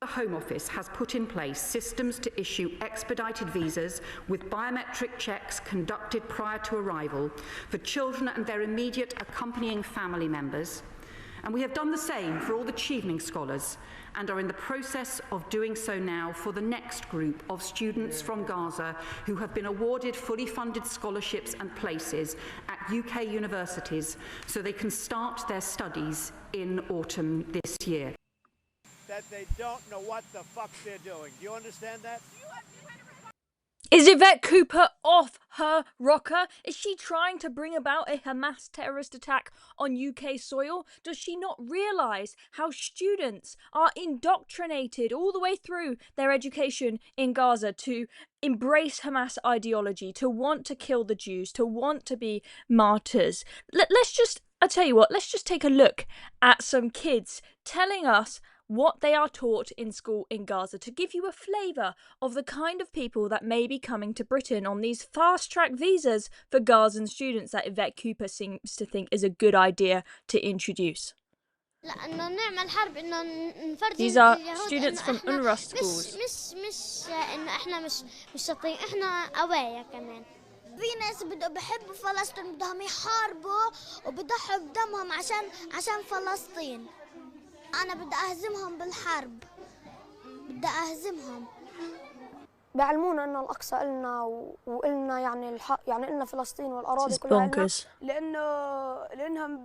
The Home Office has put in place systems to issue expedited visas with biometric checks conducted prior to arrival for children and their immediate accompanying family members. And we have done the same for all the Achieving Scholars and are in the process of doing so now for the next group of students from Gaza who have been awarded fully funded scholarships and places at UK universities so they can start their studies in autumn this year. That they don't know what the fuck they're doing. Do you understand that? Is Yvette Cooper off her rocker? Is she trying to bring about a Hamas terrorist attack on UK soil? Does she not realise how students are indoctrinated all the way through their education in Gaza to embrace Hamas ideology, to want to kill the Jews, to want to be martyrs? I'll tell you what, let's just take a look at some kids telling us what they are taught in school in Gaza to give you a flavour of the kind of people that may be coming to Britain on these fast-track visas for Gazan students that Yvette Cooper seems to think is a good idea to introduce. These are students from UNRWA schools. في ناس بحبوا فلسطين بدهم يحاربوا وبضحوا بدمهم عشان فلسطين. أنا بدي أهزمهم بالحرب. بدي أهزمهم. بيعلمونا إنه الأقصى إلنا وإلنا يعني الحق يعني إلنا فلسطين والأراضي كلها إلنا لأنهم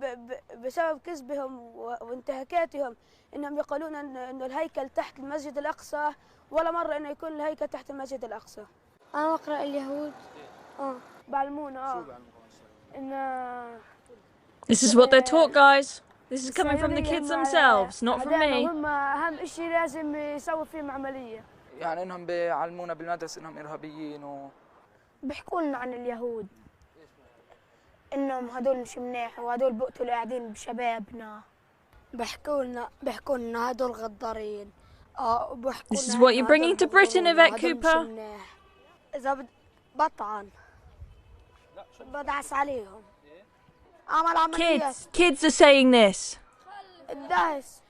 بسبب كذبهم وانتهاكاتهم إنهم يقولون إنه الهيكل تحت المسجد الأقصى ولا مرة إنه يكون الهيكل تحت المسجد الأقصى. أنا أقرأ اليهود. بعلمونا إن. This is what they're taught, guys. This is coming from the kids themselves, not from me. هم أهم شيء لازم يسوي فيهم عملية. يعني إنهم بيعلمونا بالمدرسة إنهم إرهابيين بيحكوا لنا عن اليهود. إنهم هدول مش منيح وهدول بقتلوا قاعدين بشبابنا. بيحكوا لنا هدول غدارين. This is what you're bringing to Britain, Yvette Cooper. إذا بطعن بدعس عليهم. Kids are saying this. الدعس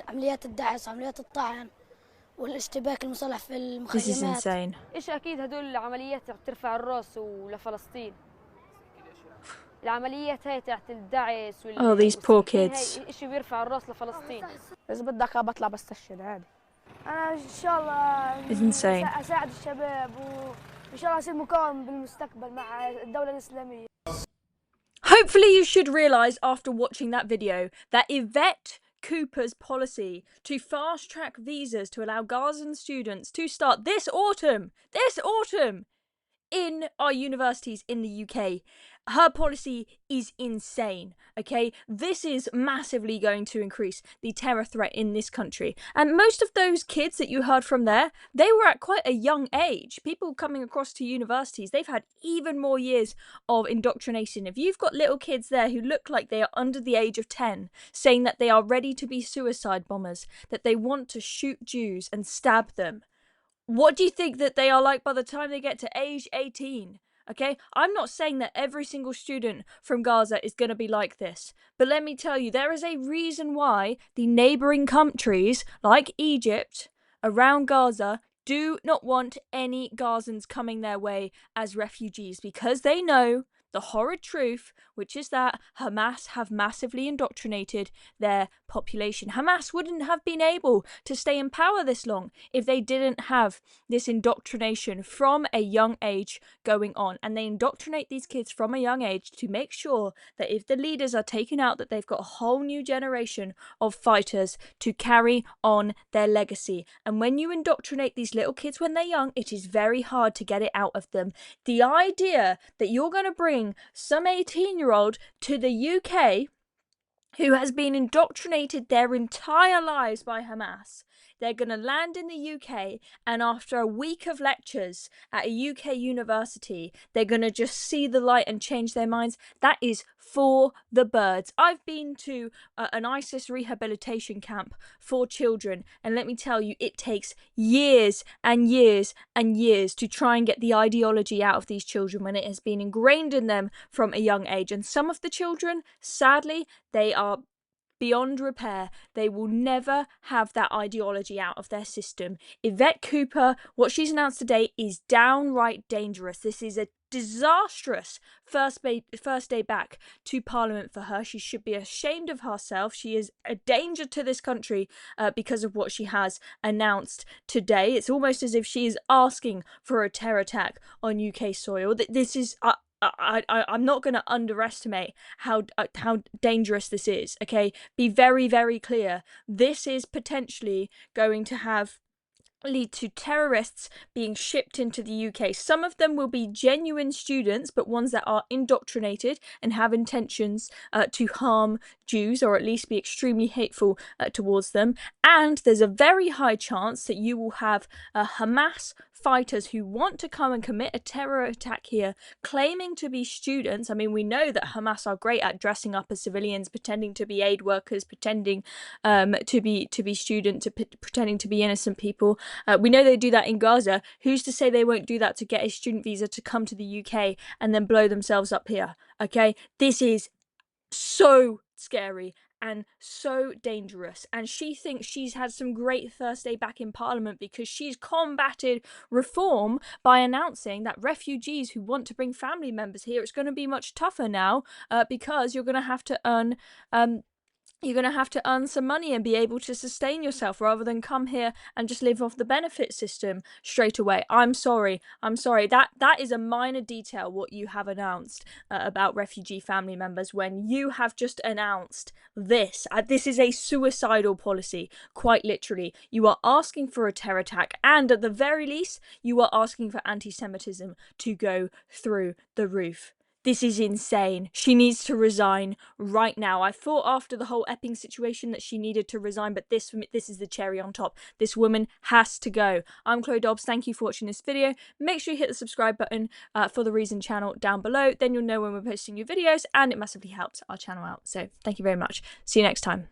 عمليات الدعس عمليات الطعن والاشتباك المسلح في المخيمات. This is insane. إيش أكيد هدول العمليات ترفع الراس ولفلسطين. العمليات هاي تحت الدعس Oh, these poor kids. إيش بيرفع الراس لفلسطين. إذا بدك بطلع بستشهد عادي. أنا إن شاء الله It's insane. أساعد الشباب وإن شاء الله أصير مقاوم بالمستقبل مع الدولة الإسلامية. Hopefully you should realise after watching that video that Yvette Cooper's policy to fast-track visas to allow Gazan students to start this autumn in our universities in the UK, her policy is insane, okay? This is massively going to increase the terror threat in this country. And most of those kids that you heard from there, they were at quite a young age. People coming across to universities, they've had even more years of indoctrination. If you've got little kids there who look like they are under the age of 10, saying that they are ready to be suicide bombers, that they want to shoot Jews and stab them, what do you think that they are like by the time they get to age 18? Okay, I'm not saying that every single student from Gaza is going to be like this, but let me tell you, there is a reason why the neighbouring countries like Egypt around Gaza do not want any Gazans coming their way as refugees, because they know the horrid truth, which is that Hamas have massively indoctrinated their population. Hamas wouldn't have been able to stay in power this long if they didn't have this indoctrination from a young age going on. And they indoctrinate these kids from a young age to make sure that if the leaders are taken out, that they've got a whole new generation of fighters to carry on their legacy. And when you indoctrinate these little kids when they're young, it is very hard to get it out of them. The idea that you're going to bring some 18-year-old to the UK who has been indoctrinated their entire lives by Hamas, they're going to land in the UK, and after a week of lectures at a UK university, they're going to just see the light and change their minds. That is for the birds. I've been to an ISIS rehabilitation camp for children, and let me tell you, it takes years and years and years to try and get the ideology out of these children when it has been ingrained in them from a young age. And some of the children, sadly, they are beyond repair. They will never have that ideology out of their system. Yvette Cooper, what she's announced today is downright dangerous. This is a disastrous first day back to Parliament for her. She should be ashamed of herself. She is a danger to this country because of what she has announced today. It's almost as if she is asking for a terror attack on UK soil. This is I'm not going to underestimate how dangerous this is. Okay, be very, very clear. This is potentially going to lead to terrorists being shipped into the UK. Some of them will be genuine students, but ones that are indoctrinated and have intentions to harm Jews, or at least be extremely hateful towards them. And there's a very high chance that you will have Hamas fighters who want to come and commit a terror attack here, claiming to be students. I mean, we know that Hamas are great at dressing up as civilians, pretending to be aid workers, pretending to be students, pretending to be innocent people. We know they do that in Gaza. Who's to say they won't do that to get a student visa to come to the UK and then blow themselves up here? Okay, this is so scary and so dangerous, and she thinks she's had some great first day back in Parliament because she's combated reform by announcing that refugees who want to bring family members here, it's going to be much tougher now because you're going to have to earn some money and be able to sustain yourself rather than come here and just live off the benefit system straight away. I'm sorry. That is a minor detail what you have announced about refugee family members when you have just announced this. This is a suicidal policy, quite literally. You are asking for a terror attack, and at the very least, you are asking for anti-Semitism to go through the roof. This is insane. She needs to resign right now. I thought after the whole Epping situation that she needed to resign, but this is the cherry on top. This woman has to go. I'm Chloe Dobbs. Thank you for watching this video. Make sure you hit the subscribe button for the Reason channel down below. Then you'll know when we're posting new videos, and it massively helps our channel out. So thank you very much. See you next time.